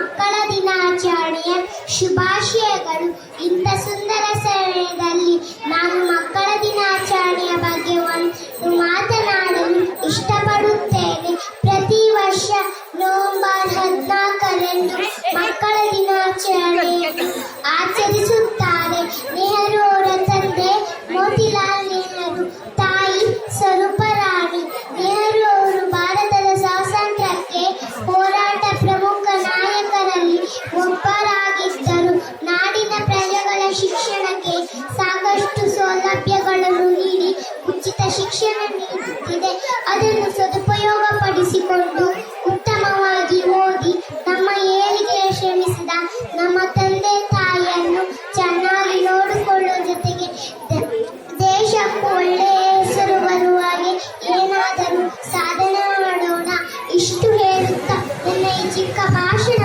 ಮಕ್ಕಳ ದಿನಾಚರಣೆಯ ಶುಭಾಶಯಗಳು. ಇಂಥ ಸುಂದರ ಸಮಯದಲ್ಲಿ ನಾನು ಮಕ್ಕಳ ದಿನಾಚರಣೆಯ ಬಗ್ಗೆ ಒಂದು ಮಾತನಾಡಲು ಇಷ್ಟಪಡುತ್ತೇನೆ. ಪ್ರತಿ ವರ್ಷ ನವೆಂಬರ್ 14ರಂದು ಮಕ್ಕಳ ದಿನಾಚರಣೆಯನ್ನು ಆಚರಿಸುತ್ತಾರೆ. ನೆಹರು ಅವರ ತಂದೆ ಮೋತಿಲಾಲ್ ನೆಹರು, ತಾಯಿ ಸ್ವರೂಪರಾಣಿ ನೆಹರು ಅವರು ಭಾರತದ ಸ್ವಾತಂತ್ರ್ಯಕ್ಕೆ ಹೋರಾಟ ಪ್ರಮುಖ ನಾಯಕರಲ್ಲಿ ಒಬ್ಬರಾಗಿದ್ದರು. ನಾಡಿನ ಪ್ರಜೆಗಳ ಶಿಕ್ಷಣಕ್ಕೆ ಸಾಕಷ್ಟು ಸೌಲಭ್ಯಗಳನ್ನು ನೀಡಿ ಉಚಿತ ಶಿಕ್ಷಣ ನೀಡುತ್ತಿದೆ. ಅದನ್ನು ಸದುಪಯೋಗಪಡಿಸಿಕೊಂಡು ಉತ್ತಮವಾಗಿ ಓದಿ ನಮ್ಮ ಏಳಿಗೆಯ ಶ್ರಮಿಸಿದ ನಮ್ಮ ತಂದೆ ತಾಯಿಯನ್ನು ಚೆನ್ನಾಗಿ ನೋಡಿಕೊಳ್ಳುವ ಜೊತೆಗೆ ದೇಶಕ್ಕೂ ಒಳ್ಳೆಯ ಹೆಸರು ಬರುವ ಹಾಗೆ ಏನಾದರೂ ಸಾಧನೆ ಮಾಡೋಣ. ಇಷ್ಟು ಹೇಳುತ್ತಾ ನನ್ನ ಈ ಚಿಕ್ಕ ಭಾಷಣ